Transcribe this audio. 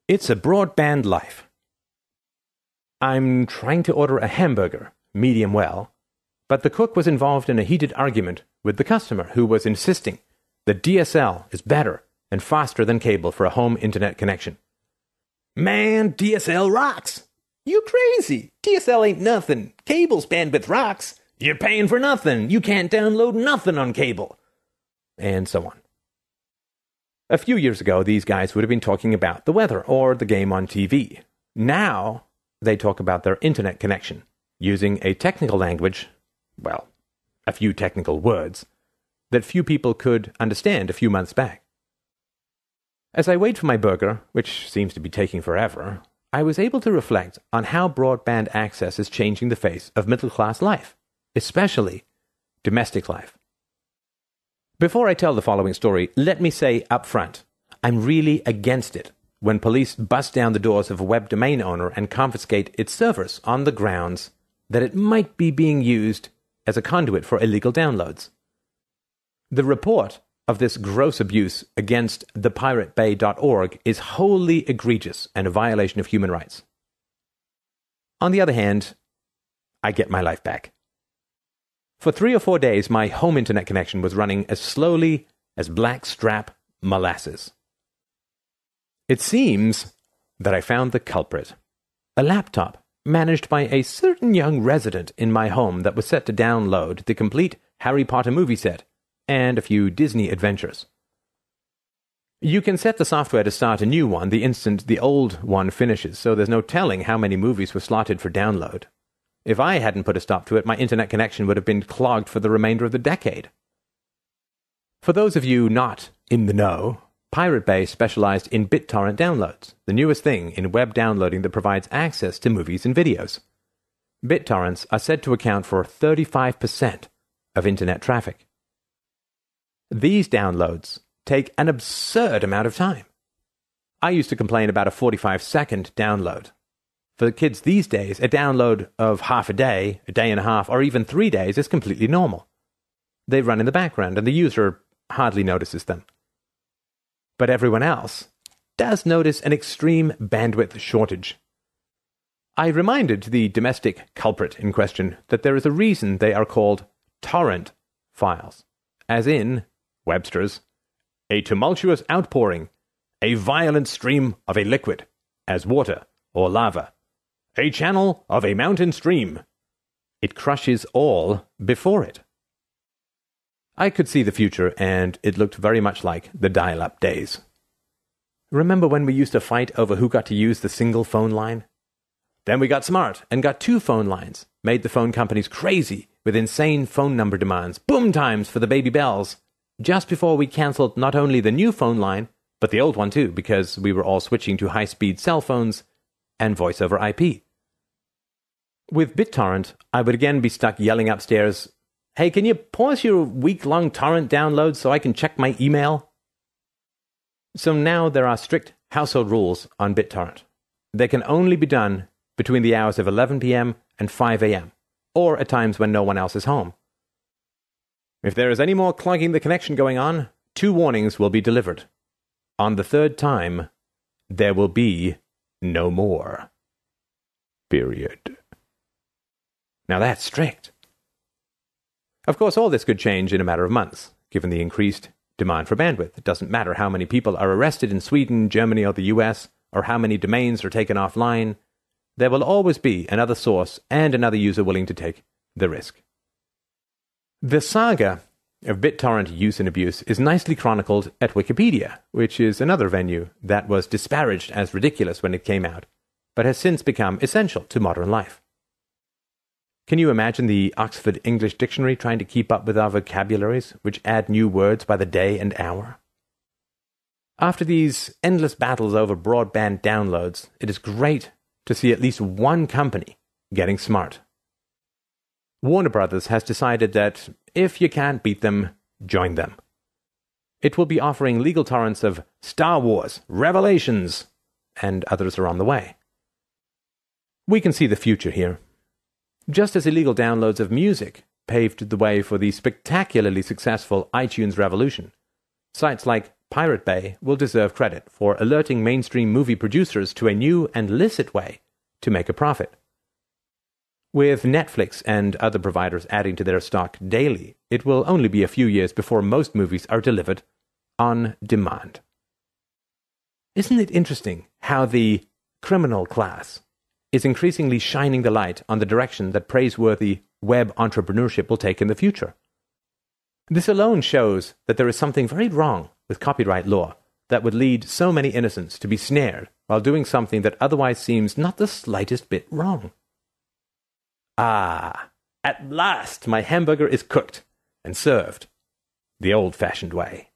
It's a broadband life. I'm trying to order a hamburger, medium well, but the cook was involved in a heated argument with the customer who was insisting that DSL is better and faster than cable for a home internet connection. Man, DSL rocks! You crazy! DSL ain't nothing. Cable's bandwidth rocks. You're paying for nothing. You can't download nothing on cable. And so on. A few years ago, these guys would have been talking about the weather or the game on TV. Now, they talk about their internet connection, using a technical language, well, a few technical words, that few people could understand a few months back. As I wait for my burger, which seems to be taking forever, I was able to reflect on how broadband access is changing the face of middle-class life, especially domestic life. Before I tell the following story, let me say up front, I'm really against it when police bust down the doors of a web domain owner and confiscate its servers on the grounds that it might be being used as a conduit for illegal downloads. The report of this gross abuse against thepiratebay.org is wholly egregious and a violation of human rights. On the other hand, I get my life back. For 3 or 4 days, my home internet connection was running as slowly as blackstrap molasses. It seems that I found the culprit. A laptop managed by a certain young resident in my home that was set to download the complete Harry Potter movie set and a few Disney adventures. You can set the software to start a new one the instant the old one finishes, so there's no telling how many movies were slotted for download. If I hadn't put a stop to it, my internet connection would have been clogged for the remainder of the decade. For those of you not in the know, Pirate Bay specialized in BitTorrent downloads, the newest thing in web downloading that provides access to movies and videos. BitTorrents are said to account for 35% of internet traffic. These downloads take an absurd amount of time. I used to complain about a 45-second download. For the kids these days, a download of half a day and a half, or even 3 days is completely normal. They run in the background, and the user hardly notices them. But everyone else does notice an extreme bandwidth shortage. I reminded the domestic culprit in question that there is a reason they are called torrent files, as in Webster's, a tumultuous outpouring, a violent stream of a liquid, as water or lava, a channel of a mountain stream. It crushes all before it. I could see the future, and it looked very much like the dial-up days. Remember when we used to fight over who got to use the single phone line? Then we got smart and got 2 phone lines, made the phone companies crazy with insane phone number demands, boom times for the baby bells, just before we cancelled not only the new phone line, but the old one too, because we were all switching to high-speed cell phones and voice over IP. With BitTorrent, I would again be stuck yelling upstairs, "Hey, can you pause your week-long torrent download so I can check my email?" So now there are strict household rules on BitTorrent. They can only be done between the hours of 11 p.m. and 5 a.m., or at times when no one else is home. If there is any more clogging the connection going on, 2 warnings will be delivered. On the 3rd time, there will be no more. Period. Now that's strict. Of course, all this could change in a matter of months, given the increased demand for bandwidth. It doesn't matter how many people are arrested in Sweden, Germany, or the US, or how many domains are taken offline. There will always be another source and another user willing to take the risk. The saga of BitTorrent use and abuse is nicely chronicled at Wikipedia, which is another venue that was disparaged as ridiculous when it came out, but has since become essential to modern life. Can you imagine the Oxford English Dictionary trying to keep up with our vocabularies, which add new words by the day and hour? After these endless battles over broadband downloads, it is great to see at least one company getting smart. Warner Brothers has decided that if you can't beat them, join them. It will be offering legal torrents of Star Wars, Revelations, and others are on the way. We can see the future here. Just as illegal downloads of music paved the way for the spectacularly successful iTunes revolution, sites like Pirate Bay will deserve credit for alerting mainstream movie producers to a new and licit way to make a profit. With Netflix and other providers adding to their stock daily, it will only be a few years before most movies are delivered on demand. Isn't it interesting how the criminal class is increasingly shining the light on the direction that praiseworthy web entrepreneurship will take in the future? This alone shows that there is something very wrong with copyright law that would lead so many innocents to be snared while doing something that otherwise seems not the slightest bit wrong. Ah, at last my hamburger is cooked and served the old-fashioned way.